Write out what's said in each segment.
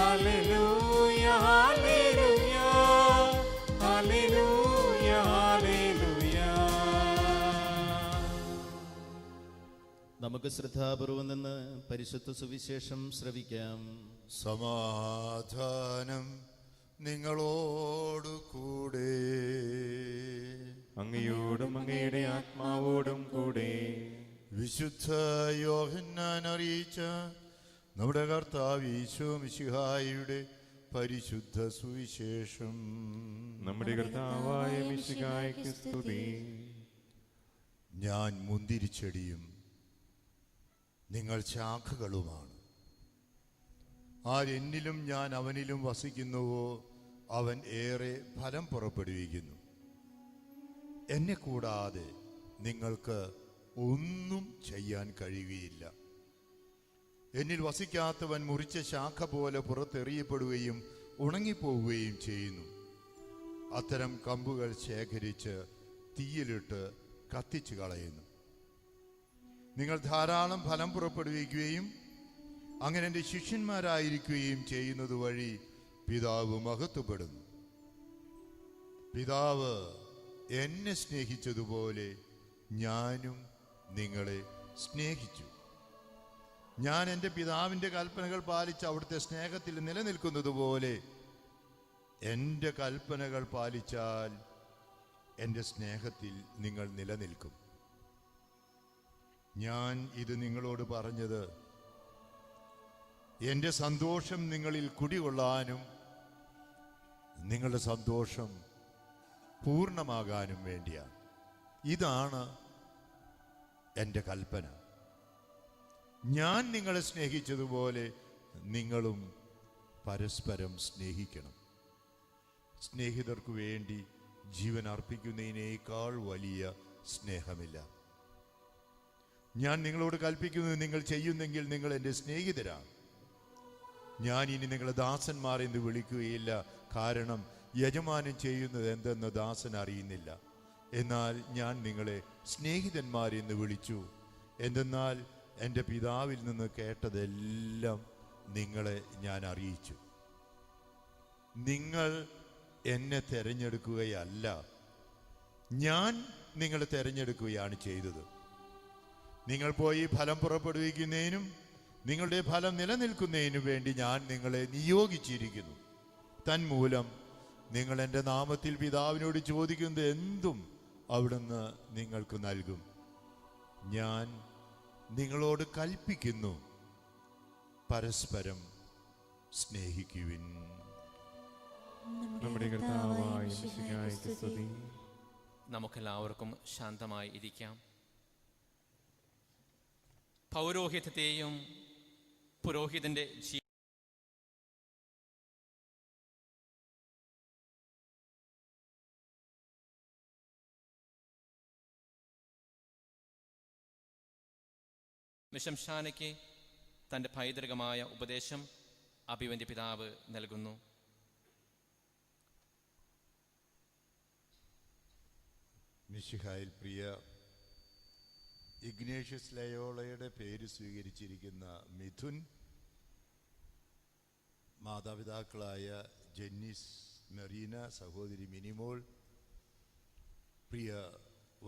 Hallelujah hallelujah hallelujah hallelujah. നമുക്ക് ശ്രദ്ധാപൂർവം നിന്ന് പരിശുദ്ധ സുവിശേഷം ശ്രവിക്കാം. സമാധാനം നിങ്ങളോടു കൂടെ. അങ്ങയോടും അങ്ങയുടെ ആത്മാവോടും കൂടെ. വിശുദ്ധ യോഹന്നാൻ അറിയിച്ച നമ്മുടെ കർത്താവ് ഈശോ മിശിഹായുടെ പരിശുദ്ധ സുവിശേഷം. നമ്മുടെ കർത്താവായ മിശിഹായ്ക്ക് സ്തുതി. ഞാൻ മുന്തിരിച്ചെടിയും നിങ്ങൾ ശാഖകളുമാണ്. ആരെന്നിലും ഞാൻ അവനിലും വസിക്കുന്നുവോ അവൻ ഏറെ ഫലം പുറപ്പെടുവിക്കുന്നു. എന്നെ കൂടാതെ നിങ്ങൾക്ക് ഒന്നും ചെയ്യാൻ കഴിയുകയില്ല. എന്നിൽ വസിക്കാത്തവൻ മുറിച്ച ശാഖ പോലെ പുറത്തെറിയപ്പെടുകയും ഉണങ്ങിപ്പോവുകയും ചെയ്യുന്നു. അത്തരം കമ്പുകൾ ശേഖരിച്ച് തീയിലിട്ട് കത്തിച്ചു കളയുന്നു. നിങ്ങൾ ധാരാളം ഫലം പുറപ്പെടുവിക്കുകയും അങ്ങനെ എൻ്റെ ശിഷ്യന്മാരായിരിക്കുകയും ചെയ്യുന്നത് വഴി പിതാവ് മഹത്വപ്പെടുന്നു. പിതാവ് എന്നെ സ്നേഹിച്ചതുപോലെ ഞാനും നിങ്ങളെ സ്നേഹിച്ചു. ഞാൻ എൻ്റെ പിതാവിൻ്റെ കൽപ്പനകൾ പാലിച്ച് അവിടുത്തെ സ്നേഹത്തിൽ നിലനിൽക്കുന്നത് പോലെ എൻ്റെ കൽപ്പനകൾ പാലിച്ചാൽ എൻ്റെ സ്നേഹത്തിൽ നിങ്ങൾ നിലനിൽക്കും. ഞാൻ ഇത് നിങ്ങളോട് പറഞ്ഞത് എൻ്റെ സന്തോഷം നിങ്ങളിൽ കുടികൊള്ളാനും നിങ്ങളുടെ സന്തോഷം പൂർണ്ണമാകാനും വേണ്ടിയാണ്. ഇതാണ് എൻ്റെ കൽപ്പന. ഞാൻ നിങ്ങളെ സ്നേഹിച്ചതുപോലെ നിങ്ങളും പരസ്പരം സ്നേഹിക്കണം. സ്നേഹിതർക്കു വേണ്ടി ജീവൻ അർപ്പിക്കുന്നതിനേക്കാൾ വലിയ സ്നേഹമില്ല. ഞാൻ നിങ്ങളോട് കൽപ്പിക്കുന്നത് നിങ്ങൾ ചെയ്യുന്നെങ്കിൽ നിങ്ങൾ എൻ്റെ സ്നേഹിതരാണ്. ഞാൻ ഇനി നിങ്ങളെ ദാസന്മാർ എന്ന് വിളിക്കുകയില്ല, കാരണം യജമാനൻ ചെയ്യുന്നത് എന്തെന്ന് ദാസൻ അറിയുന്നില്ല. എന്നാൽ ഞാൻ നിങ്ങളെ സ്നേഹിതന്മാരെന്ന് വിളിച്ചു. എന്തെന്നാൽ എൻ്റെ പിതാവിൽ നിന്ന് കേട്ടതെല്ലാം നിങ്ങളെ ഞാൻ അറിയിച്ചു. നിങ്ങൾ എന്നെ തിരഞ്ഞെടുക്കുകയല്ല, ഞാൻ നിങ്ങളെ തിരഞ്ഞെടുക്കുകയാണ് ചെയ്തത്. നിങ്ങൾ പോയി ഫലം പുറപ്പെടുവിക്കുന്നതിനും നിങ്ങളുടെ ഫലം നിലനിൽക്കുന്നതിനു വേണ്ടി ഞാൻ നിങ്ങളെ നിയോഗിച്ചിരിക്കുന്നു. തന്മൂലം നിങ്ങൾ എൻ്റെ നാമത്തിൽ പിതാവിനോട് ചോദിക്കുന്നത് എന്തും അവിടുന്ന് നിങ്ങൾക്ക് നൽകും. ഞാൻ നിങ്ങളോട് കൽപ്പിക്കുന്നു, പരസ്പരം സ്നേഹിക്കുവിൻ. നമ്മുടെ കർത്താവായ മിശിഹായ്ക്ക് സ്തുതി. നമുക്കെല്ലാവർക്കും ശാന്തമായി ഇരിക്കാം. പൗരോഹിത്യത്തെയും പുരോഹിതന്റെ മിശംശാനയ്ക്ക് തൻ്റെ പൈതൃകമായ ഉപദേശം അഭിവന്ദ്യ പിതാവ് നൽകുന്നു. മിശിഹായിൽ പ്രിയ ഇഗ്നേഷ്യസ് ലയോളയുടെ പേര് സ്വീകരിച്ചിരിക്കുന്ന മിഥുൻ, മാതാപിതാക്കളായ ജെന്നിസ്, മെറീന, സഹോദരി മിനിമോൾ, പ്രിയ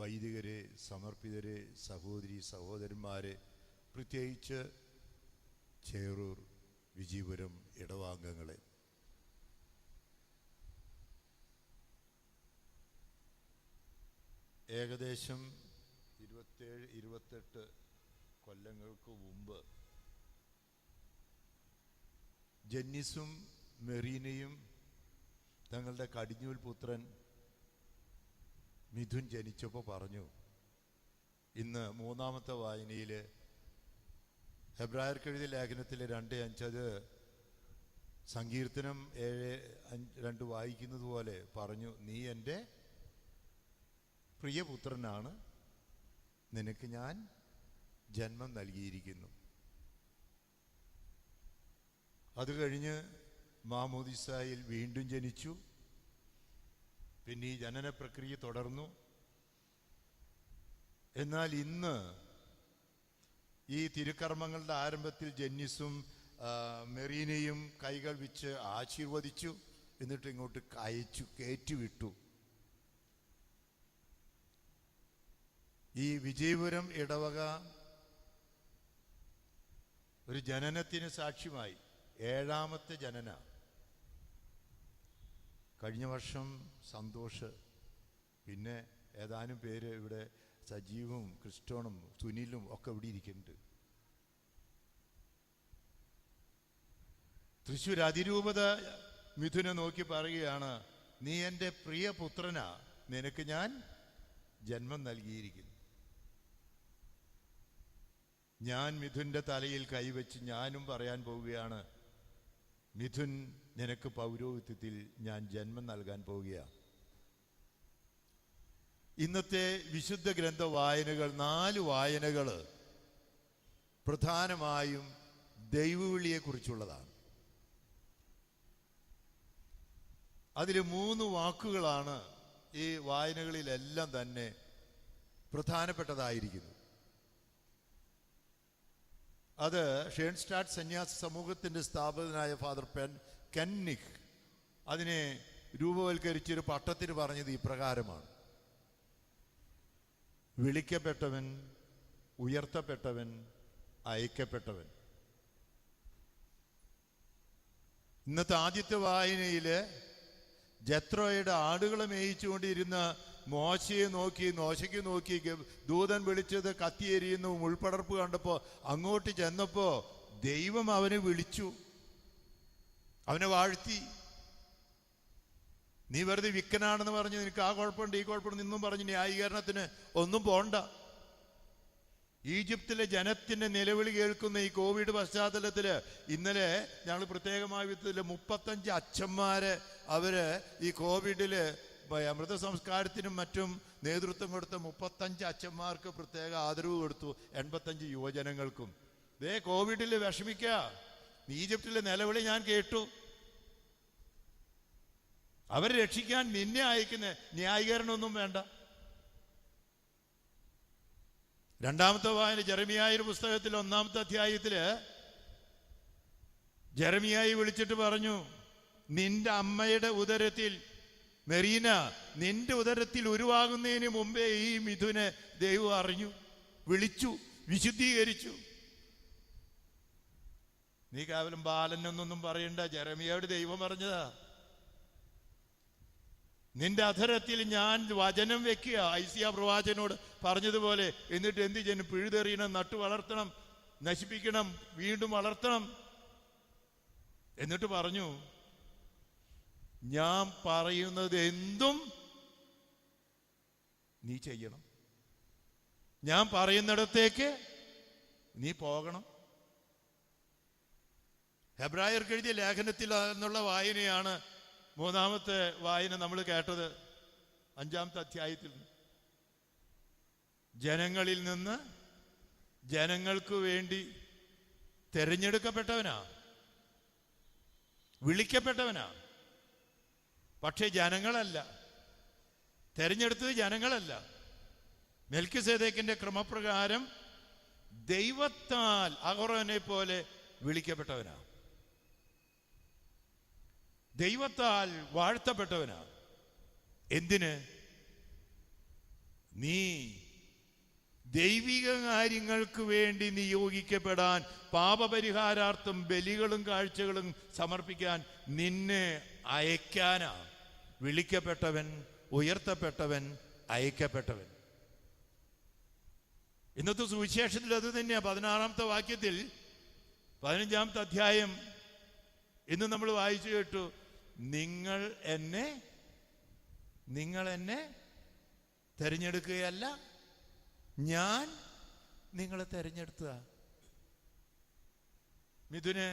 വൈദികരെ, സമർപ്പിതരെ, സഹോദരി സഹോദരന്മാരെ, പ്രത്യേകിച്ച് ചേറൂർ വിജയപുരം ഇടവാംഗങ്ങളെ, ഏകദേശം 27-28 കൊല്ലങ്ങൾക്ക് മുമ്പ് ജെന്നിസും മെറീനയും തങ്ങളുടെ കടിഞ്ഞൂൽ പുത്രൻ മിഥുൻ ജനിച്ചപ്പോൾ പറഞ്ഞു, ഇന്ന് മൂന്നാമത്തെ വായനയിൽ ഹെബ്രായർക്കെഴുതിയ ലേഖനത്തിലെ 2:5 അത് സങ്കീർത്തനം 7:2 വായിക്കുന്നത് പോലെ പറഞ്ഞു, നീ എൻ്റെ പ്രിയപുത്രനാണ്, നിനക്ക് ഞാൻ ജന്മം നൽകിയിരിക്കുന്നു. അത് കഴിഞ്ഞ് മാമോദിസായിൽ വീണ്ടും ജനിച്ചു. പിന്നെ ഈ ജനന പ്രക്രിയ തുടർന്നു. എന്നാൽ ഇന്ന് ഈ തിരുക്കർമ്മങ്ങളുടെ ആരംഭത്തിൽ ജെന്നിസും മെറീനെയും കൈകൾ വെച്ച് ആശീർവദിച്ചു. എന്നിട്ട് ഇങ്ങോട്ട് അയച്ചു, കയറ്റിവിട്ടു. ഈ വിജയപുരം ഇടവക ഒരു ജനനത്തിന് സാക്ഷ്യമായി. 7ാമത്തെ ജനന. കഴിഞ്ഞ വർഷം സന്തോഷ്, പിന്നെ ഏതാനും പേര് ഇവിടെ, സജീവും ക്രിസ്റ്റോണും സുനിലും ഒക്കെ ഇവിടെ ഇരിക്കുന്നുണ്ട്. തൃശ്ശൂർ അതിരൂപത മിഥുനെ നോക്കി പറയുകയാണ്, നീ എൻ്റെ പ്രിയ പുത്രനാ, നിനക്ക് ഞാൻ ജന്മം നൽകിയിരിക്കുന്നു. ഞാൻ മിഥുൻ്റെ തലയിൽ കൈവച്ച് ഞാനും പറയാൻ പോവുകയാണ്, മിഥുൻ, നിനക്ക് പൗരോഹിത്യത്തിൽ ഞാൻ ജന്മം നൽകാൻ പോവുകയാണ്. ഇന്നത്തെ വിശുദ്ധ ഗ്രന്ഥ വായനകൾ, 4 വായനകൾ പ്രധാനമായും ദൈവവിളിയെക്കുറിച്ചുള്ളതാണ്. അതിൽ 3 വാക്കുകളാണ് ഈ വായനകളിലെല്ലാം തന്നെ പ്രധാനപ്പെട്ടതായിരിക്കുന്നത്. അത് ഷേൺസ്റ്റാഡ് സന്യാസ സമൂഹത്തിൻ്റെ സ്ഥാപകനായ ഫാദർ കെന്നിക് അതിനെ രൂപവൽക്കരിച്ചൊരു പട്ടത്തിന് പറഞ്ഞത് ഇപ്രകാരമാണ്: വിളിക്കപ്പെട്ടവൻ, ഉയർത്തപ്പെട്ടവൻ, അയക്കപ്പെട്ടവൻ. ഇന്നത്തെ ആദ്യത്തെ വായനയിൽ ജത്രോയുടെ ആടുകളെ മേയിച്ചുകൊണ്ടിരുന്ന മോശയെ നോക്കി, മോശയ്ക്ക് നോക്കി ദൂതൻ വിളിച്ചത് കത്തിയെരിയുന്നു മുൾപടർപ്പ് കണ്ടപ്പോൾ അങ്ങോട്ട് ചെന്നപ്പോൾ ദൈവം അവനെ വിളിച്ചു, അവനെ വാഴ്ത്തി. നീ വെറുതെ വിക്കനാണെന്ന് പറഞ്ഞ് നിനക്ക് ആ കുഴപ്പമുണ്ട് ഈ കുഴപ്പമുണ്ട് നിന്നും പറഞ്ഞ് ന്യായീകരണത്തിന് ഒന്നും പോണ്ട. ഈജിപ്തിലെ ജനത്തിന്റെ നിലവിളി കേൾക്കുന്ന ഈ കോവിഡ് പശ്ചാത്തലത്തിൽ ഇന്നലെ ഞങ്ങൾ പ്രത്യേകമായ വിധത്തിൽ 35 അച്ഛന്മാരെ അവര് ഈ കോവിഡില് മൃതസംസ്കാരത്തിനും മറ്റും നേതൃത്വം കൊടുത്ത 35 അച്ഛന്മാർക്ക് പ്രത്യേക ആദരവ് കൊടുത്തു. 85 യുവജനങ്ങൾക്കും. ദേ കോവിഡിൽ വിഷമിക്കുക. ഈജിപ്തിലെ നിലവിളി ഞാൻ കേട്ടു. അവരെ രക്ഷിക്കാൻ നിന്നെ അയക്കുന്ന ന്യായീകരണമൊന്നും വേണ്ട. 2ാമത്തെ വായന ജെറമിയായുടെ പുസ്തകത്തിൽ 1-ാമത്തെ അധ്യായത്തില് ജെറമിയായി വിളിച്ചിട്ട് പറഞ്ഞു, നിന്റെ അമ്മയുടെ ഉദരത്തിൽ, മെറീന, നിന്റെ ഉദരത്തിൽ ഉരുവാകുന്നതിന് മുമ്പേ ഈ മിഥുനെ ദൈവം അറിഞ്ഞു, വിളിച്ചു, വിശുദ്ധീകരിച്ചു. നീ കേവലം ബാലനൊന്നും പറയണ്ട, ജെറമിയായോട് ദൈവം പറഞ്ഞതാ. നിന്റെ അധരത്തിൽ ഞാൻ വചനം വെക്കുക, ഐസിയ പ്രവാചകനോട് പറഞ്ഞതുപോലെ. എന്നിട്ട് എന്ത് ചെയ്യണം? പിഴുതെറിയണം, നട്ടു വളർത്തണം, നശിപ്പിക്കണം, വീണ്ടും വളർത്തണം. എന്നിട്ട് പറഞ്ഞു, ഞാൻ പറയുന്നത് എന്തും നീ ചെയ്യണം, ഞാൻ പറയുന്നിടത്തേക്ക് നീ പോകണം. ഹെബ്രായർക്ക് എഴുതിയ ലേഖനത്തിൽ എന്നുള്ള വായനയാണ് 3ാമത്തെ വായന നമ്മൾ കേട്ടത്. 5-ാമത്തെ അധ്യായത്തിൽ ജനങ്ങളിൽ നിന്ന് ജനങ്ങൾക്ക് വേണ്ടി തെരഞ്ഞെടുക്കപ്പെട്ടവനാ, വിളിക്കപ്പെട്ടവനാ. പക്ഷേ ജനങ്ങളല്ല, തെരഞ്ഞെടുത്തത് ജനങ്ങളല്ല. മെൽക്കിസേദേക്കിന്റെ ക്രമപ്രകാരം ദൈവത്താൽ അഹറോനെ പോലെ വിളിക്കപ്പെട്ടവനാ, ദൈവത്താൽ വാഴ്ത്തപ്പെട്ടവനാ. എന്തിന്? നീ ദൈവിക കാര്യങ്ങൾക്ക് വേണ്ടി നിയോഗിക്കപ്പെടാൻ, പാപപരിഹാരാർത്ഥം ബലികളും കാഴ്ചകളും സമർപ്പിക്കാൻ നിന്നെ അയക്കാനാ. വിളിക്കപ്പെട്ടവൻ, ഉയർത്തപ്പെട്ടവൻ, അയക്കപ്പെട്ടവൻ. ഇന്നത്തെ സുവിശേഷത്തിൽ അത് തന്നെയാ. 16-ാമത്തെ വാക്യത്തിൽ 15-ാമത്തെ അധ്യായം ഇന്ന് നമ്മൾ വായിച്ചു കേട്ടു. നിങ്ങൾ എന്നെ തെരഞ്ഞെടുക്കുകയല്ല, ഞാൻ നിങ്ങളെ തെരഞ്ഞെടുത്തതാ. മിഥുനെ,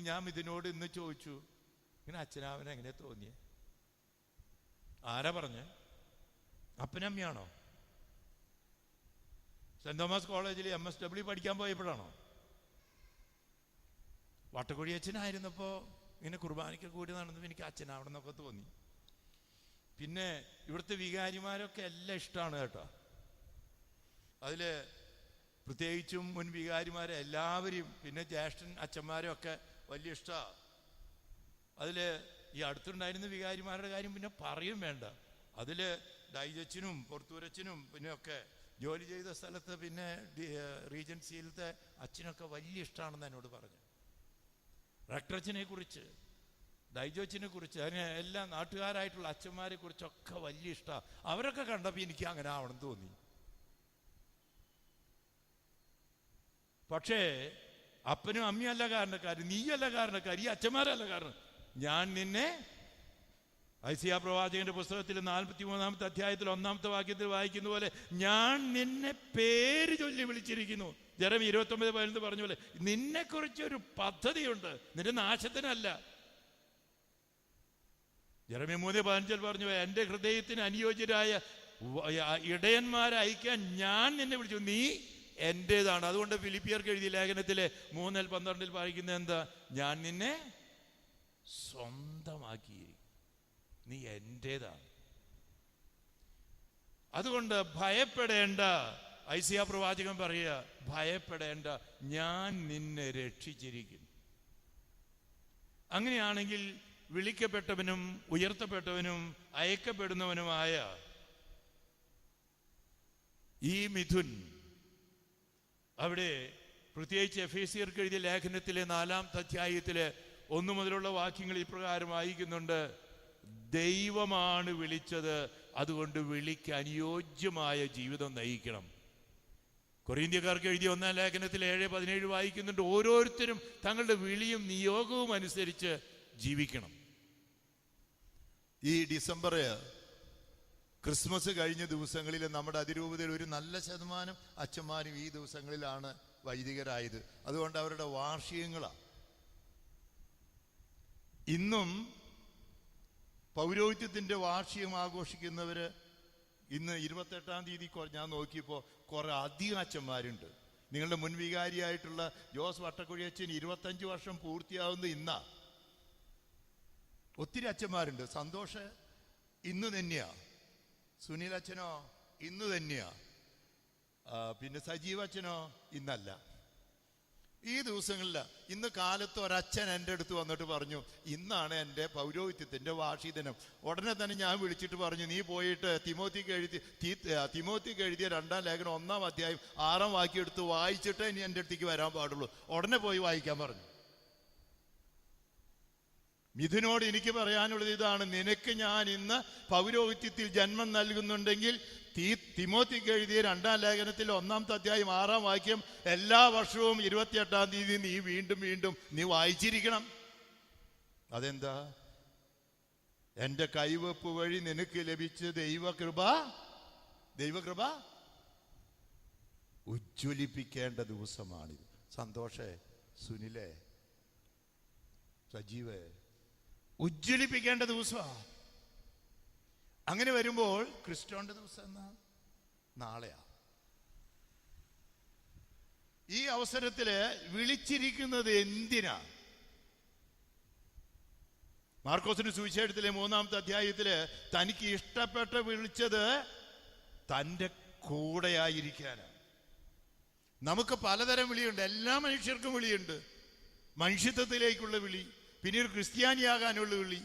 ഞാൻ മിഥുനോട് ഇന്ന് ചോദിച്ചു, ഇങ്ങനെ അച്ഛനാവനെ എങ്ങനെ തോന്നിയേ? ആരാ പറഞ്ഞേ? അപ്പനമ്മയാണോ? സെന്റ് തോമസ് കോളേജിൽ MSW പഠിക്കാൻ പോയപ്പോഴാണോ? വട്ടക്കുഴി അച്ഛനായിരുന്നപ്പോൾ ഇങ്ങനെ കുർബാനയ്ക്ക് കൂടി നടന്നപ്പോൾ എനിക്ക് അച്ഛനാവണമെന്നൊക്കെ തോന്നി. പിന്നെ ഇവിടുത്തെ വികാരിമാരൊക്കെ എല്ലാം ഇഷ്ടമാണ് കേട്ടോ. അതിൽ പ്രത്യേകിച്ചും മുൻ വികാരിമാരെ എല്ലാവരെയും, പിന്നെ ജ്യേഷ്ഠൻ അച്ഛന്മാരും ഒക്കെ വലിയ ഇഷ്ടമാണ്. അതിൽ ഈ അടുത്തുണ്ടായിരുന്ന വികാരിമാരുടെ കാര്യം പിന്നെ പറയും വേണ്ട. അതിൽ ഡൈജച്ചനും പുറത്തൂരച്ചനും പിന്നെ ഒക്കെ ജോലി ചെയ്ത സ്ഥലത്ത് പിന്നെ റീജൻസിയിലത്തെ അച്ഛനൊക്കെ വലിയ ഇഷ്ടമാണെന്ന് എന്നോട് പറഞ്ഞു. റക്ടറച്ചനെ കുറിച്ച്, ഡൈജോച്ചിനെ കുറിച്ച്, അതിന് എല്ലാ നാട്ടുകാരായിട്ടുള്ള അച്ഛന്മാരെ കുറിച്ചൊക്കെ വലിയ ഇഷ്ടമാണ്. അവരൊക്കെ കണ്ടപ്പോൾ എനിക്ക് അങ്ങനെ ആവണം തോന്നി. പക്ഷേ അപ്പനും അമ്മയല്ല കാരണക്കാർ, നീയല്ല കാരണക്കാർ, ഈ അച്ഛന്മാരല്ല കാരണം. ഞാൻ നിന്നെ ഐസിയാ പ്രവാചകന്റെ പുസ്തകത്തിൽ 43-ാമത്തെ അധ്യായത്തിൽ 1-ാമത്തെ വാക്യത്തിൽ വായിക്കുന്ന പോലെ ഞാൻ നിന്നെ പേര് ചൊല്ലി വിളിച്ചിരിക്കുന്നു. ജെറമി 29:11 പറഞ്ഞ പോലെ നിന്നെക്കുറിച്ചൊരു പദ്ധതിയുണ്ട്, നിന്റെ നാശത്തിനല്ല. ജെറമി 3:15 പറഞ്ഞു, എൻ്റെ ഹൃദയത്തിന് അനുയോജ്യരായ ഇടയന്മാരെ അയക്കാൻ ഞാൻ നിന്നെ വിളിച്ചു, നീ എൻ്റേതാണ്. അതുകൊണ്ട് ഫിലിപ്പിയർക്ക് എഴുതിയ ലേഖനത്തിലെ 3:12 വായിക്കുന്നത് എന്താ? ഞാൻ നിന്നെ സ്വന്തമാക്കി, നീ എൻ്റേതാണ്. അതുകൊണ്ട് ഭയപ്പെടേണ്ട. ഐസിയാ പ്രവാചകൻ പറയുക, ഭയപ്പെടേണ്ട, ഞാൻ നിന്നെ രക്ഷിച്ചിരിക്കുന്നു. അങ്ങനെയാണെങ്കിൽ വിളിക്കപ്പെട്ടവനും ഉയർത്തപ്പെട്ടവനും അയക്കപ്പെടുന്നവനുമായ ഈ മിഥുൻ അവിടെ പ്രത്യേകിച്ച് എഫേസ്യർക്ക് എഴുതിയ ലേഖനത്തിലെ 4-ാമത്തെ അധ്യായത്തിലെ 1 മുതലുള്ള വാക്യങ്ങൾ ഇപ്രകാരം വായിക്കുന്നുണ്ട്: ദൈവമാണ് വിളിച്ചത്, അതുകൊണ്ട് വിളിക്ക് അനുയോജ്യമായ ജീവിതം നയിക്കണം. കൊറിന്ത്യക്കാർക്ക് എഴുതിയ 1-ാം ലേഖനത്തിൽ 7:17 വായിക്കുന്നുണ്ട്: ഓരോരുത്തരും തങ്ങളുടെ വിളിയും നിയോഗവും അനുസരിച്ച് ജീവിക്കണം. ഈ ഡിസംബർ ക്രിസ്മസ് കഴിഞ്ഞ ദിവസങ്ങളിൽ നമ്മുടെ അതിരൂപതയിൽ ഒരു നല്ല ശതമാനം അച്ഛന്മാരും ഈ ദിവസങ്ങളിലാണ് വൈദികരായത്. അതുകൊണ്ട് അവരുടെ വാർഷികങ്ങളാണ്. ഇന്നും പൗരോഹിത്യത്തിൻ്റെ വാർഷികം ആഘോഷിക്കുന്നവർ ഇന്ന് 28-ാം തീയതി ഞാൻ നോക്കിയപ്പോൾ കുറെ അധികം അച്ഛന്മാരുണ്ട്. നിങ്ങളുടെ മുൻവികാരിയായിട്ടുള്ള ജോസ് വട്ടക്കുഴി അച്ഛൻ 25 വർഷം പൂർത്തിയാവുന്ന ഇന്നാ. ഒത്തിരി അച്ഛന്മാരുണ്ട്. സന്തോഷ് ഇന്ന് തന്നെയാ, സുനിൽ അച്ഛനോ ഇന്ന് തന്നെയാ, പിന്നെ സജീവ് അച്ഛനോ ഇന്നല്ല. ഈ ദിവസങ്ങളില്ല. ഇന്ന് കാലത്ത് ഒരച്ഛൻ എൻ്റെ അടുത്ത് വന്നിട്ട് പറഞ്ഞു, ഇന്നാണ് എൻ്റെ പൗരോഹിത്യത്തിൻ്റെ വാർഷികദിനം. ഉടനെ തന്നെ ഞാൻ വിളിച്ചിട്ട് പറഞ്ഞു, നീ പോയിട്ട് തിമോത്തിക്ക് എഴുതിയ 2-ാം ലേഖനം 1-ാം അധ്യായം 6-ാം വാക്യം എടുത്ത് വായിച്ചിട്ടേ ഇനി എൻ്റെ അടുത്തേക്ക് വരാൻ പാടുള്ളൂ. ഉടനെ പോയി വായിക്കാൻ പറഞ്ഞു. മിഥുനോട് എനിക്ക് പറയാനുള്ളത് ഇതാണ്: നിനക്ക് ഞാൻ ഇന്ന് പൗരോഹിത്യത്തിൽ ജന്മം നൽകുന്നുണ്ടെങ്കിൽ തിമോത്തിക്ക് എഴുതിയ 2-ാം ലേഖനത്തിൽ 1-ാമത്തെ അധ്യായം 6-ാം വാക്യം എല്ലാ വർഷവും 28-ാം തീയതി നീ വീണ്ടും വീണ്ടും നീ വായിച്ചിരിക്കണം. അതെന്താ? എൻ്റെ കൈവപ്പ് വഴി നിനക്ക് ലഭിച്ച ദൈവകൃപ ഉജ്ജ്വലിപ്പിക്കേണ്ട ദിവസമാണിത്. സന്തോഷേ, സുനിലേ, സജീവേ, ഉജ്ജ്വലിപ്പിക്കേണ്ട ദിവസമാണ്. അങ്ങനെ വരുമ്പോൾ ക്രിസ്റ്റോന്റെ ദിവസം എന്നാ? നാളെയാ. ഈ അവസരത്തില് വിളിച്ചിരിക്കുന്നത് എന്തിനാ? മാർക്കോസിന്റെ സുവിശേഷത്തിലെ 3-ാമത്തെ അധ്യായത്തില് തനിക്ക് ഇഷ്ടപ്പെട്ട വിളിച്ചത് തൻ്റെ കൂടെയായിരിക്കാനാണ്. നമുക്ക് പലതരം വിളിയുണ്ട്. എല്ലാ മനുഷ്യർക്കും വിളിയുണ്ട്. മനുഷ്യത്വത്തിലേക്കുള്ള വിളി, പിന്നെ ഒരു ക്രിസ്ത്യാനിയാകാനുള്ള വിളി.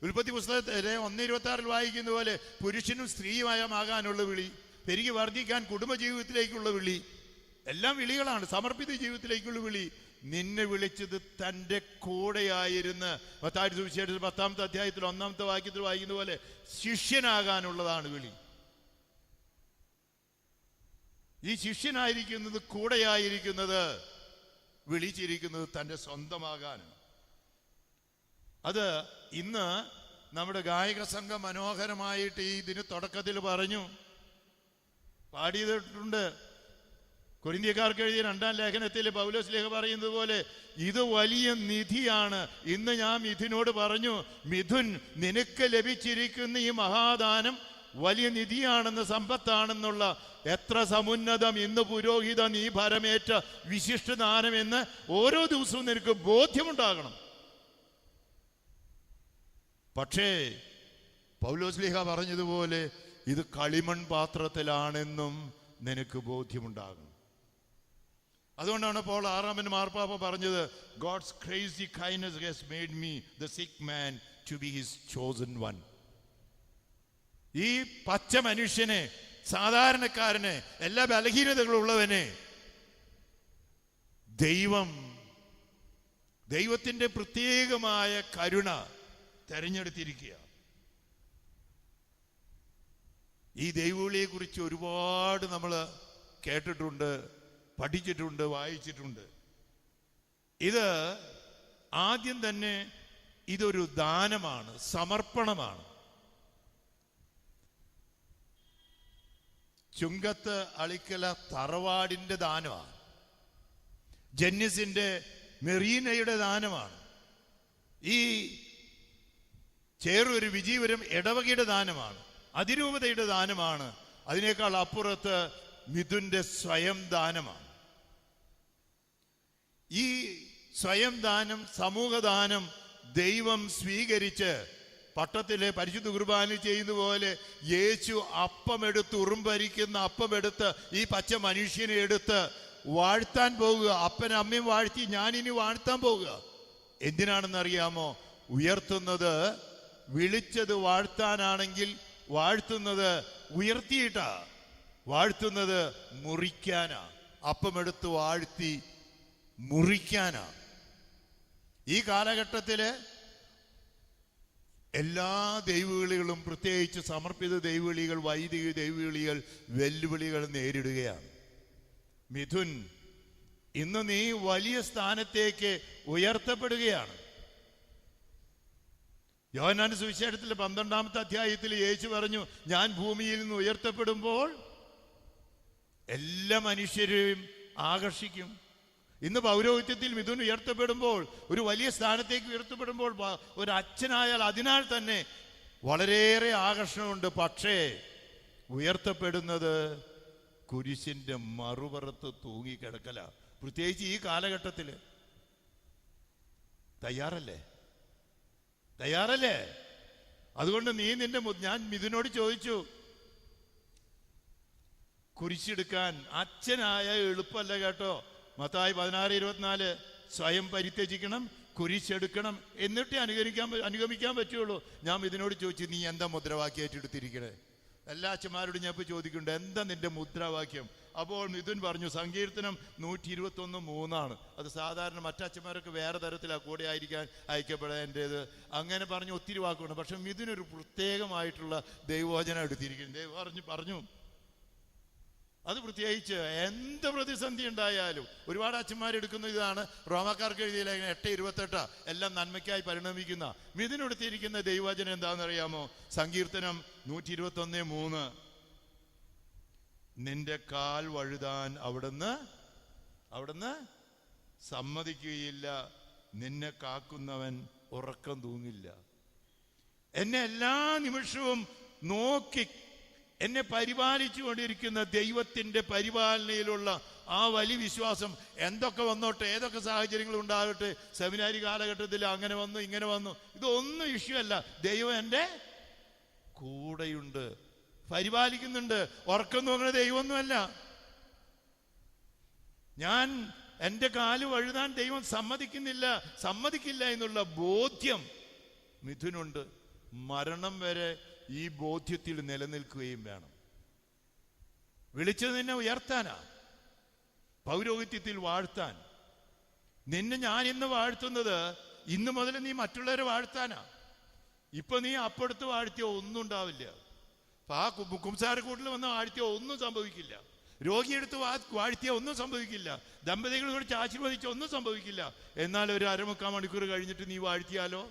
ഉൽപ്പത്തി പുസ്തകത്തിലെ 1:26 വായിക്കുന്ന പോലെ പുരുഷനും സ്ത്രീയുമാകാനുള്ള വിളി, പെരുകി വർദ്ധിക്കാൻ കുടുംബജീവിതത്തിലേക്കുള്ള വിളി, എല്ലാം വിളികളാണ്. സമർപ്പിത ജീവിതത്തിലേക്കുള്ള വിളി. നിന്നെ വിളിച്ചത് തൻ്റെ കൂടെയായിരുന്ന് മത്തായി സുവിശേഷത്തിൽ 10-ാമത്തെ അധ്യായത്തിൽ 1-ാമത്തെ വാക്യത്തിൽ വായിക്കുന്ന പോലെ ശിഷ്യനാകാനുള്ളതാണ് വിളി. ഈ ശിഷ്യനായിരിക്കുന്നത്, കൂടെയായിരിക്കുന്നത്, വിളിച്ചിരിക്കുന്നത് തൻ്റെ സ്വന്തമാകാനും. അത് ഇന്ന് നമ്മുടെ ഗായക സംഘം മനോഹരമായിട്ട് ഈ ഇതിന് തുടക്കത്തിൽ പറഞ്ഞു, പാടിയിട്ടുണ്ട്. കൊരിന്ത്യക്കാർക്ക് എഴുതിയ 2-ാം ലേഖനത്തിൽ പൗലോസ് ലേഖ പറയുന്നത് പോലെ ഇത് വലിയ നിധിയാണ്. ഇന്ന് ഞാൻ മിഥുനോട് പറഞ്ഞു, മിഥുൻ, നിനക്ക് ലഭിച്ചിരിക്കുന്ന ഈ മഹാദാനം വലിയ നിധിയാണെന്ന്, സമ്പത്താണെന്നുള്ള. എത്ര സമുന്നതം ഇന്ന് പുരോഹിത നീ ഭരമേറ്റ വിശിഷ്ടദാനമെന്ന് ഓരോ ദിവസവും നിനക്ക് ബോധ്യമുണ്ടാകണം. പക്ഷേ പൗലോസ് ലീഹ പറഞ്ഞതുപോലെ ഇത് കളിമൺ പാത്രത്തിലാണെന്നും നിനക്ക് ബോധ്യമുണ്ടാകണം. അതുകൊണ്ടാണ് പോൾ 6 മാർപ്പാപ്പ പറഞ്ഞത്, God's crazy kindness has made me the sick man to be his chosen one. ഈ പച്ച മനുഷ്യനെ, സാധാരണക്കാരനെ, എല്ലാ ബലഹീനതകളുള്ളവനെ ദൈവത്തിന്റെ പ്രത്യേകമായ കരുണ തെരഞ്ഞെടുത്തിരിക്കുക. ഈ ദൈവവിളിയെ കുറിച്ച് ഒരുപാട് നമ്മൾ കേട്ടിട്ടുണ്ട്, പഠിച്ചിട്ടുണ്ട്, വായിച്ചിട്ടുണ്ട്. ഇത് ആദ്യം തന്നെ ഇതൊരു ദാനമാണ്, സമർപ്പണമാണ്. ചുങ്കത്ത് അളിക്കല തറവാടിന്റെ ദാനമാണ്. ജന്യസിന്റെ മെറീനയുടെ ദാനമാണ്. ഈ ചേറൂർ വിജയപുരം ഇടവകയുടെ ദാനമാണ്. അതിരൂപതയുടെ ദാനമാണ്. അതിനേക്കാൾ അപ്പുറത്ത് മിഥുന്റെ സ്വയം ദാനമാണ്. ഈ സ്വയം ദാനം, സമൂഹദാനം ദൈവം സ്വീകരിച്ച് പട്ടത്തിലെ പരിശുദ്ധ കുർബാനയിൽ ചെയ്യുന്ന പോലെ യേശു അപ്പമെടുത്ത്, ഉറുമ്പരിക്കുന്ന അപ്പമെടുത്ത് ഈ പച്ച മനുഷ്യനെ എടുത്ത് വാഴ്ത്താൻ പോകുക. അപ്പനും അമ്മയും വാഴ്ത്തി ഞാനിനി വാഴ്ത്താൻ പോകുക. എന്തിനാണെന്നറിയാമോ? ഉയർത്തുന്നത്, വിളിച്ചത് വാഴ്ത്താനാണെങ്കിൽ വാഴ്ത്തുന്നത് ഉയർത്തിയിട്ടാ. വാഴ്ത്തുന്നത് മുറിക്കാനാ. അപ്പമെടുത്ത് വാഴ്ത്തി മുറിക്കാനാ. ഈ കാലഘട്ടത്തില് എല്ലാ ദൈവവിളികളും, പ്രത്യേകിച്ച് സമർപ്പിത ദൈവവിളികൾ, വൈദിക ദൈവവിളികൾ വെല്ലുവിളികൾ നേരിടുകയാണ്. മിഥുൻ, ഇന്ന് നീ വലിയ സ്ഥാനത്തേക്ക് ഉയർത്തപ്പെടുകയാണ്. യോഹന്നാന്റെ സുവിശേഷത്തിലെ 12-ാമത്തെ അധ്യായത്തിൽ യേശു പറഞ്ഞു, ഞാൻ ഭൂമിയിൽ നിന്ന് ഉയർത്തപ്പെടുമ്പോൾ എല്ലാ മനുഷ്യരെയും ആകർഷിക്കും. ഇന്ന് പൗരോഹിത്യത്തിൽ മിഥുൻ ഉയർത്തപ്പെടുമ്പോൾ, ഒരു വലിയ സ്ഥാനത്തേക്ക് ഉയർത്തപ്പെടുമ്പോൾ, ഒരു അച്ഛനായാൽ അതിനാൽ തന്നെ വളരെയേറെ ആകർഷണമുണ്ട്. പക്ഷേ ഉയർത്തപ്പെടുന്നത് കുരിശിന്റെ മറുപുറത്ത് തൂങ്ങിക്കിടക്കല. പ്രത്യേകിച്ച് ഈ കാലഘട്ടത്തിൽ. തയ്യാറല്ലേ? അതുകൊണ്ട് ഞാൻ മിഥുനോട് ചോദിച്ചു, കുരിശെടുക്കാൻ അച്ഛനായ എളുപ്പമല്ല കേട്ടോ. മത്തായി 16:24 സ്വയം പരിത്യജിക്കണം, കുരിശെടുക്കണം, എന്നിട്ടേ അനുഗമിക്കാൻ പറ്റുള്ളൂ. ഞാൻ ഇതിനോട് ചോദിച്ചു, നീ എന്താ മുദ്രാവാക്യമായിട്ട് എടുത്തിരിക്കണേ? എല്ലാ അച്ഛന്മാരോടും ഞാൻ ഇപ്പോൾ ചോദിക്കുന്നുണ്ട്, എന്താ നിന്റെ മുദ്രാവാക്യം? അപ്പോൾ മിഥുൻ പറഞ്ഞു, സങ്കീർത്തനം 121:3. അത് സാധാരണ മറ്റച്ഛന്മാരൊക്കെ വേറെ തരത്തിലാണ് കൂടെ ആയിരിക്കാൻ അയക്കപ്പെടേണ്ടത്. അങ്ങനെ പറഞ്ഞു ഒത്തിരി വാക്കുണ്ട്. പക്ഷെ മിഥുനൊരു പ്രത്യേകമായിട്ടുള്ള ദൈവവചനം എടുത്തിരിക്കുന്നു. പറഞ്ഞു അത് പ്രത്യേകിച്ച് എന്ത് പ്രതിസന്ധി ഉണ്ടായാലും, ഒരുപാട് അച്ഛന്മാരെടുക്കുന്ന ഇതാണ്. റോമാക്കാർക്ക് എഴുതിയ ലേഖനം 8:28 എല്ലാം നന്മയ്ക്കായി പരിണമിക്കുന്ന. മിഥുനെടുത്തിരിക്കുന്ന ദൈവവചനം എന്താണെന്നറിയാമോ? സങ്കീർത്തനം 121:3. നിന്റെ കാൽ വഴുതാൻ അവിടുന്ന് സമ്മതിക്കുകയില്ല, നിന്നെ കാക്കുന്നവൻ ഉറക്കം തൂങ്ങില്ല. എന്നെ എല്ലാ നിമിഷവും നോക്കി എന്നെ പരിപാലിച്ചു കൊണ്ടിരിക്കുന്ന ദൈവത്തിന്റെ പരിപാലനയിലുള്ള ആ വലിയ വിശ്വാസം. എന്തൊക്കെ വന്നോട്ടെ, ഏതൊക്കെ സാഹചര്യങ്ങൾ ഉണ്ടാകട്ടെ, സെമിനാരി കാലഘട്ടത്തിൽ അങ്ങനെ വന്നു ഇങ്ങനെ വന്നു, ഇതൊന്നും ഇഷ്യൂ അല്ല. ദൈവം എൻ്റെ കൂടെയുണ്ട്, പരിപാലിക്കുന്നുണ്ട്. ഉറക്കം നോക്കുന്ന ദൈവമൊന്നുമല്ല. എൻ്റെ കാല് വഴുതാൻ ദൈവം സമ്മതിക്കില്ല എന്നുള്ള ബോധ്യം മിഥുനുണ്ട്. മരണം വരെ ഈ ബോധ്യത്തിൽ നിലനിൽക്കുകയും വേണം. വിളിച്ചത് നിന്നെ ഉയർത്താനാ, പൗരോഹിത്യത്തിൽ വാഴ്ത്താൻ. നിന്നെ ഞാൻ ഇന്ന് വാഴ്ത്തുന്നത്, ഇന്ന് മുതൽ നീ മറ്റുള്ളവരെ വാഴ്ത്താനാ. ഇപ്പൊ നീ അപ്പെടുത്ത് വാഴ്ത്തിയോ ഒന്നും ഉണ്ടാവില്ല. ആ കുംസാരക്കൂട്ടിൽ വന്ന് വാഴ്ത്തിയോ ഒന്നും സംഭവിക്കില്ല. രോഗിയെടുത്ത് വാഴ്ത്തിയോ ഒന്നും സംഭവിക്കില്ല. ദമ്പതികളോട് ആശീർവദിച്ചോ ഒന്നും സംഭവിക്കില്ല. എന്നാൽ ഒരു 1/4 മണിക്കൂർ കഴിഞ്ഞിട്ട് നീ വാഴ്ത്തിയാലോ?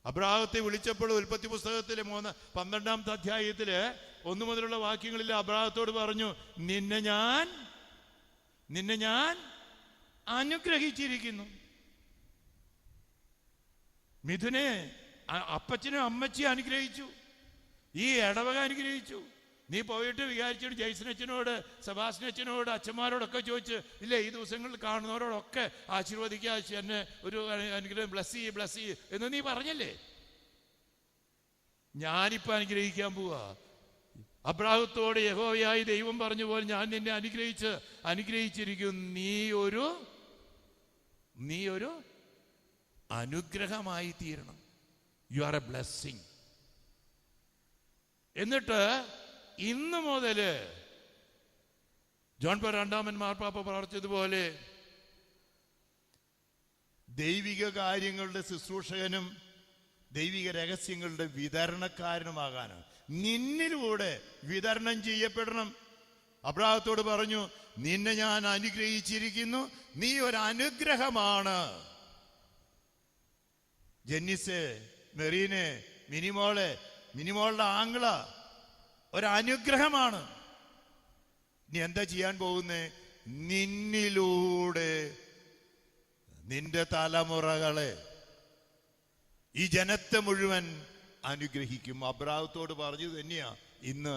അബ്രാഹത്തെ വിളിച്ചപ്പോൾ ഉൽപ്പത്തി പുസ്തകത്തിലെ 12-ാമത്തെ അധ്യായത്തില് 1 മുതലുള്ള വാക്യങ്ങളിൽ അബ്രാഹത്തോട് പറഞ്ഞു, നിന്നെ ഞാൻ അനുഗ്രഹിച്ചിരിക്കുന്നു. മിഥുനെ അപ്പച്ചനും അമ്മച്ചിയും അനുഗ്രഹിച്ചു, ഈ ഇടവക അനുഗ്രഹിച്ചു. നീ പോയിട്ട് വിചാരിച്ചിട്ട് ജയ്സനച്ഛനോട്, സെബാസ്റ്റ്യനച്ഛനോട്, അച്ഛന്മാരോടൊക്കെ ചോദിച്ച്, ഇല്ലേ ഈ ദിവസങ്ങളിൽ കാണുന്നവരോടൊക്കെ ആശീർവദിക്കുക, എന്നെ ഒരു അനുഗ്രഹം ബ്ലസ് ചെയ്യ് എന്ന് നീ പറഞ്ഞല്ലേ? ഞാനിപ്പോൾ അനുഗ്രഹിക്കാൻ പോവാ. അബ്രാഹത്തോട് യഹോവയായി ദൈവം പറഞ്ഞു പോലെ ഞാൻ നിന്നെ അനുഗ്രഹിച്ചിരിക്കും, നീ ഒരു അനുഗ്രഹമായി തീരണം. You are A blessing. എന്നിട്ട് ഇന്നു മുതല് ജോൺ പോൾ രണ്ടാമൻ മാർപ്പാപ്പ പ്രാർത്ഥിച്ചതുപോലെ ദൈവിക കാര്യങ്ങളുടെ ശുശ്രൂഷകനും ദൈവിക രഹസ്യങ്ങളുടെ വിതരണക്കാരനുമാകാനാണ്. നിന്നിലൂടെ വിതരണം ചെയ്യപ്പെടണം. അബ്രാഹത്തോട് പറഞ്ഞു, നിന്നെ ഞാൻ അനുഗ്രഹിച്ചിരിക്കുന്നു, നീ ഒരു അനുഗ്രഹമാണ്. ജെന്നിസ്, മെറീനെ, മിനിമോളുടെ ആംഗ്ല ഒരനുഗ്രഹമാണ്. നീ എന്താ ചെയ്യാൻ പോകുന്നേ? നിന്നിലൂടെ നിന്റെ തലമുറകളെ, ഈ ജനത്തെ മുഴുവൻ അനുഗ്രഹിക്കും. അബ്രാഹത്തോട് പറഞ്ഞത് തന്നെയാ ഇന്ന്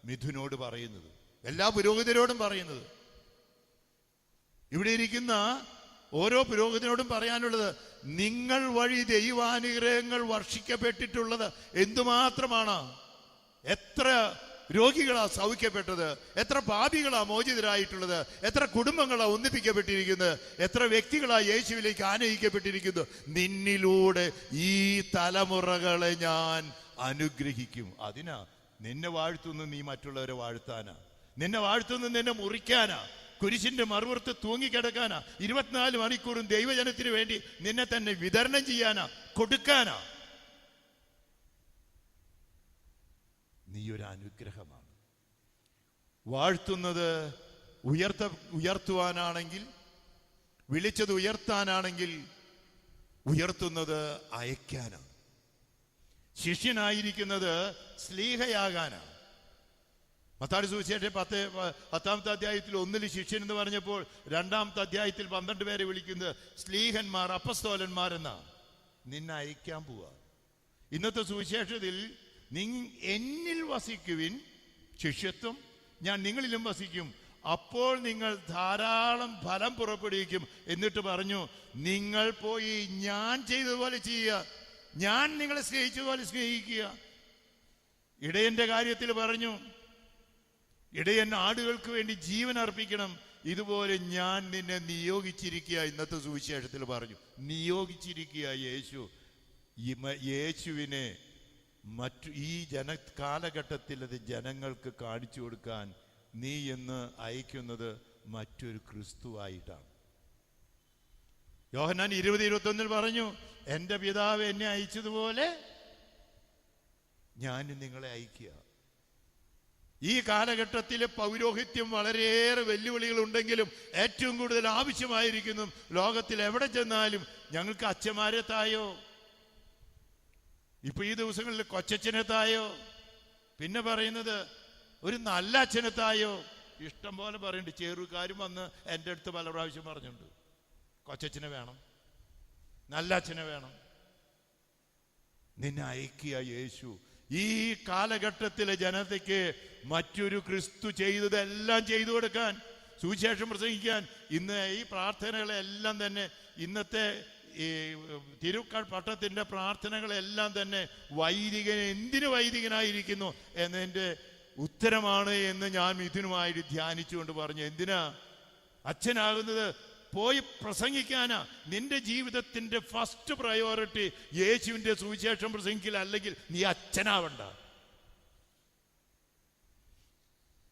മിഥുനോട് പറയുന്നത്, എല്ലാ പുരോഹിതരോടും പറയുന്നത്. ഇവിടെ ഇരിക്കുന്ന ഓരോ പുരോഹിതനോടും പറയാനുള്ളത്, നിങ്ങൾ വഴി ദൈവാനുഗ്രഹങ്ങൾ വർഷിക്കപ്പെട്ടിട്ടുള്ളത് എന്തുമാത്രമാണ്. എത്ര രോഗികളാ സൗഖ്യപ്പെട്ടത്, എത്ര പാപികളാ മോചിതരായിട്ടുള്ളത്, എത്ര കുടുംബങ്ങളാ ഒന്നിപ്പിക്കപ്പെട്ടിരിക്കുന്നത്, എത്ര വ്യക്തികളാ യേശുവിലേക്ക് ആനയിക്കപ്പെട്ടിരിക്കുന്നു. നിന്നിലൂടെ ഈ തലമുറകളെ ഞാൻ അനുഗ്രഹിക്കും. അതിനാ നിന്നെ വാഴ്ത്തുന്നു, നീ മറ്റുള്ളവരെ വാഴ്ത്താനാ. നിന്നെ വാഴ്ത്തുന്നു, നിന്നെ മുറിക്കാനാ, കുരിശിന്റെ മറുപുറത്ത് തൂങ്ങിക്കിടക്കാനാ, 24 മണിക്കൂറും ദൈവജനത്തിന് വേണ്ടി നിന്നെ തന്നെ വിതരണം ചെയ്യാനാ, കൊടുക്കാനാ. നീ ഒരു അനുഗ്രഹമാണ്. വാഴ്ത്തുന്നത് ഉയർത്തുവാനാണെങ്കിൽ, വിളിച്ചത് ഉയർത്താനാണെങ്കിൽ, ഉയർത്തുന്നത് അയക്കാനാണ്. ശിഷ്യനായിരിക്കുന്നത് സ്ലീഹയാകാനാണ്. മത്തായി സുവിശേഷം 10-ാമത്തെ അധ്യായത്തിൽ 1 ശിഷ്യൻ എന്ന് പറഞ്ഞപ്പോൾ 2-ാമത്തെ അധ്യായത്തിൽ 12 പേരെ വിളിക്കുന്നത് സ്ലീഹന്മാർ, അപ്പസ്തോലന്മാരെന്നാ. നിന്നെ അയക്കാൻ പോവാ. ഇന്നത്തെ സുവിശേഷത്തിൽ എന്നിൽ വസിക്കുവിൻ, ശിഷ്യത്വം, ഞാൻ നിങ്ങളിലും വസിക്കും, അപ്പോൾ നിങ്ങൾ ധാരാളം ഫലം പുറപ്പെടുവിക്കും. എന്നിട്ട് പറഞ്ഞു, നിങ്ങൾ പോയി ഞാൻ ചെയ്തതുപോലെ ചെയ്യുക, ഞാൻ നിങ്ങളെ സ്നേഹിച്ചതുപോലെ സ്നേഹിക്കുക. ഇടയന്റെ കാര്യത്തിൽ പറഞ്ഞു, ഇടയൻ ആടുകൾക്ക് വേണ്ടി ജീവൻ അർപ്പിക്കണം. ഇതുപോലെ ഞാൻ നിന്നെ നിയോഗിച്ചിരിക്കുക. ഇന്നത്തെ സുവിശേഷത്തിൽ പറഞ്ഞു, നിയോഗിച്ചിരിക്കുക. യേശുവിനെ ഈ കാലഘട്ടത്തിൽ അത് ജനങ്ങൾക്ക് കാണിച്ചു കൊടുക്കാൻ നീ എന്ന് അയക്കുന്നത് മറ്റൊരു ക്രിസ്തുവായിട്ടാണ്. യോഹന്നാൻ 20:21 പറഞ്ഞു, എൻ്റെ പിതാവ് എന്നെ അയച്ചതുപോലെ ഞാൻ നിങ്ങളെ അയക്കുക. ഈ കാലഘട്ടത്തിലെ പൗരോഹിത്യം വളരെയേറെ വെല്ലുവിളികൾ ഉണ്ടെങ്കിലും ഏറ്റവും കൂടുതൽ ആവശ്യമായിരിക്കുന്നു. ലോകത്തിൽ എവിടെ ചെന്നാലും ഞങ്ങൾക്ക് അച്ഛന്മാരെ തായോ, ഇപ്പൊ ഈ ദിവസങ്ങളിൽ കൊച്ചച്ഛനെ തായോ, പിന്നെ പറയുന്നത് ഒരു നല്ല അച്ഛനെ തായോ, ഇഷ്ടം പോലെ പറയുന്നുണ്ട്. ചേറുകാരും വന്ന് എൻ്റെ അടുത്ത് പല പ്രാവശ്യം പറഞ്ഞിട്ടുണ്ട്, കൊച്ചച്ഛനെ വേണം, നല്ല അച്ഛനെ വേണം. നിന്നെ അയക്കുക യേശു. ഈ കാലഘട്ടത്തിലെ ജനതയ്ക്ക് മറ്റൊരു ക്രിസ്തു ചെയ്തതെല്ലാം ചെയ്തു കൊടുക്കാൻ, സുവിശേഷം പ്രസംഗിക്കാൻ. ഇന്ന് ഈ പ്രാർത്ഥനകളെല്ലാം തന്നെ, ഇന്നത്തെ ഈ തിരുപ്പട്ടത്തിന്റെ പ്രാർത്ഥനകളെല്ലാം തന്നെ എന്തിനു വൈദികനായിരിക്കുന്നു എന്നതിൻ്റെ ഉത്തരമാണ് എന്ന് ഞാൻ മിഥുനുമായിട്ട് ധ്യാനിച്ചുകൊണ്ട് പറഞ്ഞു. എന്തിനാ അച്ഛനാകുന്നത്? പോയി പ്രസംഗിക്കാനാ. നിന്റെ ജീവിതത്തിന്റെ ഫസ്റ്റ് പ്രയോറിറ്റി യേശുവിന്റെ സുവിശേഷം പ്രസംഗിക്കില്ല, അല്ലെങ്കിൽ നീ അച്ഛനാവണ്ട.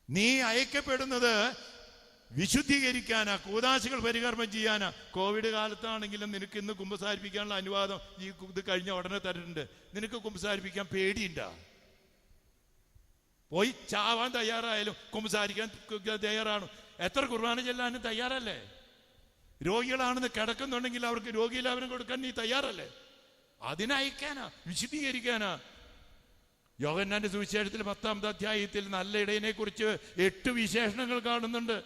നീ അയക്കപ്പെടുന്നത് വിശുദ്ധീകരിക്കാനാ, കൂദാശകൾ പരികർമ്മം ചെയ്യാനാ. കോവിഡ് കാലത്താണെങ്കിലും നിനക്ക് ഇന്ന് കുമ്പസാരിപ്പിക്കാനുള്ള അനുവാദം ഇത് കഴിഞ്ഞ ഉടനെ തരുന്നുണ്ട്. നിനക്ക് കുമ്പസാരിപ്പിക്കാൻ പേടിയുണ്ടാ? പോയി ചാവാൻ തയ്യാറായാലും കുമ്പസാരിക്കാൻ തയ്യാറാണ്. എത്ര കുർബാന ചെല്ലാനും തയ്യാറല്ലേ? രോഗികളാണെന്ന് കിടക്കുന്നുണ്ടെങ്കിൽ അവർക്ക് രോഗീലാഭനം കൊടുക്കാൻ നീ തയ്യാറല്ലേ? അതിനയക്കാനാ, വിശുദ്ധീകരിക്കാനാ. യോഹന്നാന്റെ സുവിശേഷത്തിൽ 10-ാമത്തെ അധ്യായത്തിൽ നല്ല ഇടയനെ കുറിച്ച് 8 വിശേഷണങ്ങൾ കാണുന്നുണ്ട്.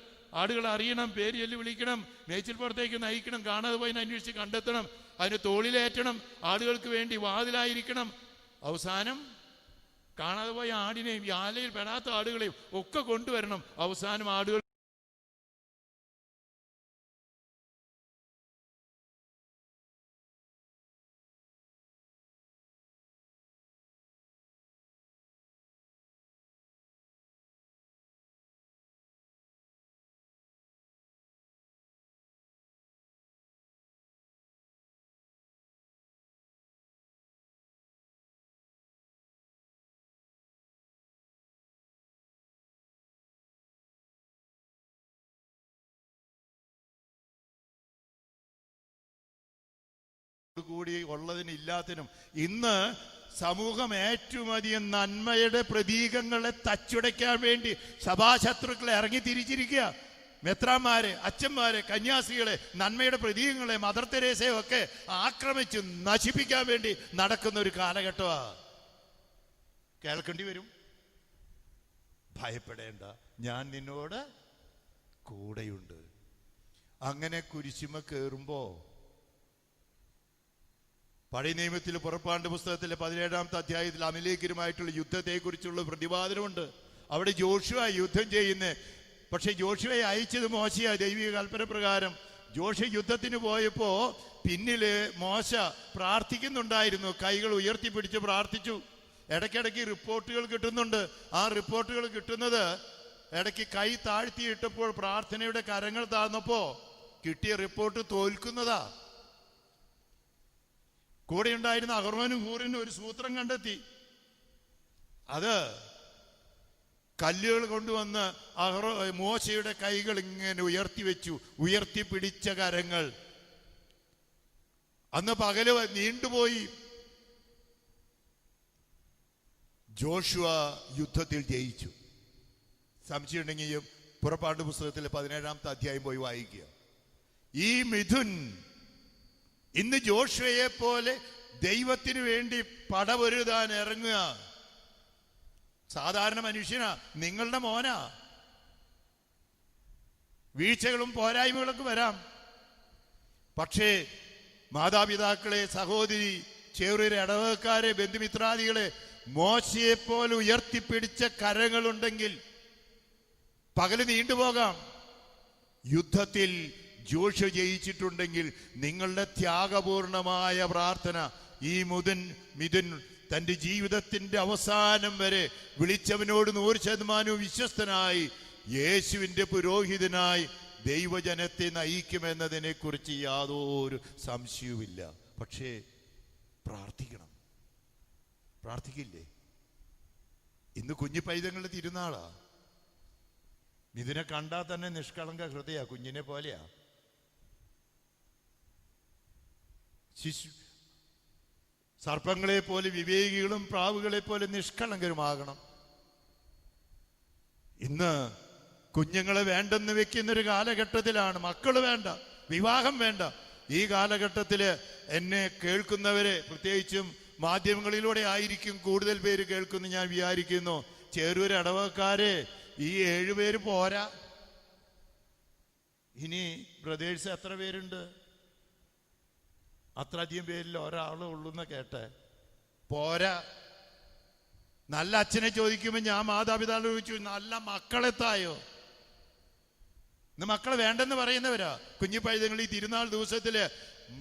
ആടുകൾ അറിയണം, പേര് ചൊല്ലി വിളിക്കണം, മേച്ചിൽ പുറത്തേക്ക് നയിക്കണം, കാണാതെ പോയി അന്വേഷിച്ച് കണ്ടെത്തണം, അതിന് തോളിലേറ്റണം, ആടുകൾക്ക് വേണ്ടി വാതിലായിരിക്കണം. അവസാനം കാണാതെ പോയ ആടിനെയും ആലയിൽ പെടാത്ത ആടുകളെയും ഒക്കെ കൊണ്ടുവരണം. അവസാനം ആടുകൾ കൂടി ഉള്ളതിനും ഇല്ലാത്തതിനും ഇന്ന് സമൂഹം ഏറ്റവും അധികം നന്മയുടെ പ്രതീകങ്ങളെ തച്ചുടയ്ക്കാൻ വേണ്ടി സഭാശത്രുക്കളെ ഇറങ്ങി തിരിച്ചിരിക്കുക. മെത്രാന്മാരെ, അച്ഛന്മാരെ, കന്യാസ്ത്രീകളെ, നന്മയുടെ പ്രതീകങ്ങളെ, മദർ തെരേസയെ ഒക്കെ ആക്രമിച്ച് നശിപ്പിക്കാൻ വേണ്ടി നടക്കുന്ന ഒരു കാലഘട്ടമാണ്. കേൾക്കേണ്ടി വരും. ഭയപ്പെടേണ്ട, ഞാൻ നിന്നോട് കൂടെയുണ്ട്. അങ്ങനെ കുരിശുമ കയറുമ്പോ പഴയ നിയമത്തിൽ പുറപ്പാട് പുസ്തകത്തിലെ 17-ാമത്തെ അധ്യായത്തിൽ അമലേക്കരുമായിട്ടുള്ള യുദ്ധത്തെക്കുറിച്ചുള്ള പ്രതിപാദനമുണ്ട്. അവിടെ ജോഷുവ യുദ്ധം ചെയ്യുന്നത്. പക്ഷെ ജോഷുവയെ അയച്ചത് മോശയാ. ദൈവിക കൽപ്പന പ്രകാരം ജോഷു യുദ്ധത്തിന് പോയപ്പോ പിന്നില് മോശ പ്രാർത്ഥിക്കുന്നുണ്ടായിരുന്നു. കൈകൾ ഉയർത്തിപ്പിടിച്ച് പ്രാർത്ഥിച്ചു. ഇടയ്ക്കിടയ്ക്ക് റിപ്പോർട്ടുകൾ കിട്ടുന്നുണ്ട്. ആ റിപ്പോർട്ടുകൾ കിട്ടുന്നത് ഇടയ്ക്ക് കൈ താഴ്ത്തിയിട്ടപ്പോൾ പ്രാർത്ഥനയുടെ കരങ്ങൾ താഴ്ന്നപ്പോ കിട്ടിയ റിപ്പോർട്ട് തോൽക്കുന്നതാ. കൂടെ ഉണ്ടായിരുന്ന അഹ്റോനും ഹൂറിനും ഒരു സൂത്രം കണ്ടെത്തി. അത് കല്ലുകൾ കൊണ്ടുവന്ന് മോശയുടെ കൈകൾ ഇങ്ങനെ ഉയർത്തിവെച്ചു. ഉയർത്തിപ്പിടിച്ച കരങ്ങൾ. അന്ന് പകല് നീണ്ടുപോയി. ജോഷുവ യുദ്ധത്തിൽ ജയിച്ചു. സംശയമുണ്ടെങ്കിൽ പുറപ്പാട് പുസ്തകത്തിലെ 17-ാമത്തെ അധ്യായം പോയി വായിക്കുക. ഈ മിഥുൻ ഇന്ന് ജോഷുവയെ പോലെ ദൈവത്തിന് വേണ്ടി പടപൊരുതാൻ ഇറങ്ങുക. സാധാരണ മനുഷ്യനാ, നിങ്ങളുടെ മോനാ. വീഴ്ചകളും പോരായ്മകളൊക്കെ വരാം. പക്ഷേ മാതാപിതാക്കളെ, സഹോദരി, ചെറിയ ഇടവകക്കാരെ, ബന്ധുമിത്രാദികളെ മോശയെപ്പോലെ ഉയർത്തിപ്പിടിച്ച കരങ്ങളുണ്ടെങ്കിൽ പകല് നീണ്ടുപോകാം. യുദ്ധത്തിൽ ജോഷു ജയിച്ചിട്ടുണ്ടെങ്കിൽ നിങ്ങളുടെ ത്യാഗപൂർണമായ പ്രാർത്ഥന ഈ മിഥുൻ തന്റെ ജീവിതത്തിന്റെ അവസാനം വരെ വിളിച്ചവനോട് 100% വിശ്വസ്തനായി യേശുവിന്റെ പുരോഹിതനായി ദൈവജനത്തെ നയിക്കുമെന്നതിനെ കുറിച്ച് യാതൊരു സംശയവുമില്ല. പക്ഷേ പ്രാർത്ഥിക്കണം. പ്രാർത്ഥിക്കില്ലേ? ഇന്ന് കുഞ്ഞു പൈതങ്ങളുടെ തിരുനാളാ. ഇതിനെ കണ്ടാൽ തന്നെ നിഷ്കളങ്ക ഹൃദയ, കുഞ്ഞിനെ പോലെയാ. സർപ്പങ്ങളെ പോലെ വിവേകികളും പ്രാവുകളെ പോലെ നിഷ്കളങ്കരുമാകണം. ഇന്ന് കുഞ്ഞുങ്ങളെ വേണ്ടെന്ന് വെക്കുന്നൊരു കാലഘട്ടത്തിലാണ്. മക്കള് വേണ്ട, വിവാഹം വേണ്ട. ഈ കാലഘട്ടത്തില് എന്നെ കേൾക്കുന്നവരെ, പ്രത്യേകിച്ചും മാധ്യമങ്ങളിലൂടെ ആയിരിക്കും കൂടുതൽ പേര് കേൾക്കുന്നു ഞാൻ വിചാരിക്കുന്നു. ചേരൂര് ഇടവക്കാരെ, ഈ 7 പേര് പോരാ. ഇനി ബ്രദേഴ്സ് എത്ര പേരുണ്ട്? അത്ര അധികം പേരിൽ ഒരാളേ ഉള്ളൂന്ന് കേട്ടെ. പോരാ. നല്ല അച്ഛനെ ചോദിക്കുമ്പോൾ ഞാൻ മാതാപിതാക്കളോട് ചോദിച്ചു, നല്ല മക്കളെത്തായോ? ഇന്ന് മക്കളെ വേണ്ടെന്ന് പറയുന്നവരാ. കുഞ്ഞു പൈതങ്ങൾ ഈ തിരുനാൾ ദിവസത്തില്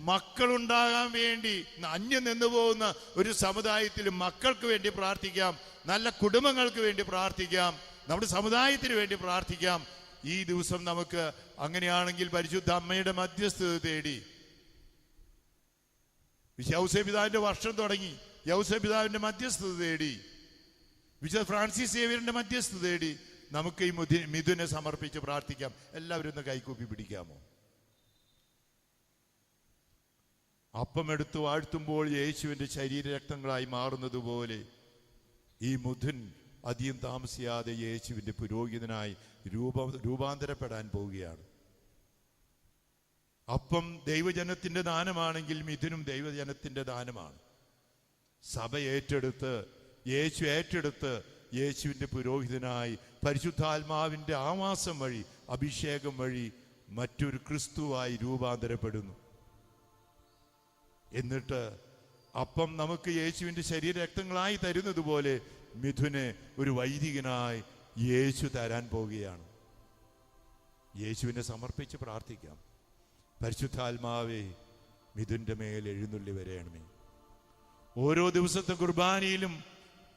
മക്കളുണ്ടാകാൻ വേണ്ടി അന്യം നിന്നു പോകുന്ന ഒരു സമുദായത്തിൽ മക്കൾക്ക് വേണ്ടി പ്രാർത്ഥിക്കാം. നല്ല കുടുംബങ്ങൾക്ക് വേണ്ടി പ്രാർത്ഥിക്കാം. നമ്മുടെ സമുദായത്തിന് വേണ്ടി പ്രാർത്ഥിക്കാം. ഈ ദിവസം നമുക്ക് അങ്ങനെയാണെങ്കിൽ പരിശുദ്ധ അമ്മയുടെ മധ്യസ്ഥത തേടി, യൗസേപിതാവിന്റെ വർഷം തുടങ്ങി, യൗസേപിതാവിന്റെ മധ്യസ്ഥത തേടി, വിശുദ്ധ ഫ്രാൻസിസ് സേവ്യറിന്റെ മധ്യസ്ഥത തേടി നമുക്ക് ഈ മിഥുനെ സമർപ്പിച്ച് പ്രാർത്ഥിക്കാം. എല്ലാവരും ഒന്ന് കൈകൂപ്പി പിടിക്കാമോ? അപ്പം എടുത്ത് വാഴ്ത്തുമ്പോൾ യേശുവിന്റെ ശരീരരക്തങ്ങളായി മാറുന്നത് പോലെ ഈ മിഥുൻ അധികം താമസിയാതെ യേശുവിന്റെ പുരോഹിതനായി രൂപാന്തരപ്പെടാൻ പോവുകയാണ്. അപ്പം ദൈവജനത്തിന്റെ ദാനമാണെങ്കിൽ മിഥുനും ദൈവജനത്തിന്റെ ദാനമാണ്. സഭ ഏറ്റെടുത്ത്, യേശു ഏറ്റെടുത്ത് യേശുവിന്റെ പുരോഹിതനായി പരിശുദ്ധാത്മാവിന്റെ ആവാസം വഴി, അഭിഷേകം വഴി മറ്റൊരു ക്രിസ്തുവായി രൂപാന്തരപ്പെടുന്നു. എന്നിട്ട് അപ്പം നമുക്ക് യേശുവിന്റെ ശരീരരക്തങ്ങളായി തരുന്നത് പോലെ മിഥുനെ ഒരു വൈദികനായി യേശു തരാൻ പോവുകയാണ്. യേശുവിനെ സമർപ്പിച്ച് പ്രാർത്ഥിക്കാം. പരിശുദ്ധാത്മാവേ, മിഥുന്റെ മേൽ എഴുന്നള്ളി വരയണമേ. ഓരോ ദിവസത്തെ കുർബാനയിലും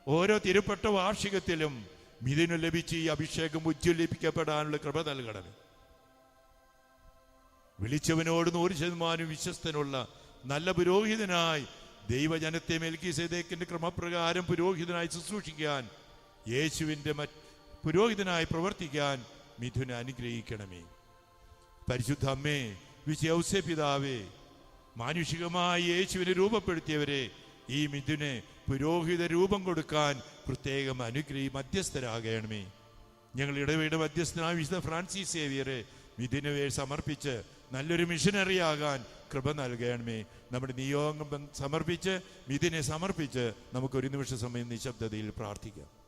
ഓരോ തിരുപ്പെട്ട വാർഷികത്തിലും മിഥുന് ലഭിച്ച് ഈ അഭിഷേകം ഉജ്ജ്വലിപ്പിക്കപ്പെടാനുള്ള കൃപ നൽകണമേ. വിളിച്ചവനോട് 100% വിശ്വസ്തനുള്ള നല്ല പുരോഹിതനായി ദൈവജനത്തെ മെൽക്കിസേദേക്കിന്റെ ക്രമപ്രകാരം പുരോഹിതനായി ശുശ്രൂഷിക്കാൻ, യേശുവിന്റെ പുരോഹിതനായി പ്രവർത്തിക്കാൻ മിഥുനെ അനുഗ്രഹിക്കണമേ. പരിശുദ്ധ അമ്മേ, വിശുദ്ധ ഔസേപിതാവേ, മാനുഷികമായി യേശുവിനെ രൂപപ്പെടുത്തിയവരെ ഈ മിഥുനെ പുരോഹിത രൂപം കൊടുക്കാൻ പ്രത്യേകം മധ്യസ്ഥരാകണമേ. ഞങ്ങൾ ഇടവയുടെ മധ്യസ്ഥനായ വിശുദ്ധ ഫ്രാൻസിസ് സേവിയറെ മിഥുനെ സമർപ്പിച്ച് നല്ലൊരു മിഷനറിയാകാൻ കൃപ നൽകണമേ. നമ്മുടെ നിയോഗം സമർപ്പിച്ച് മിഥുനെ സമർപ്പിച്ച് നമുക്കൊരു നിമിഷ സമയം നിശബ്ദതയിൽ പ്രാർത്ഥിക്കാം.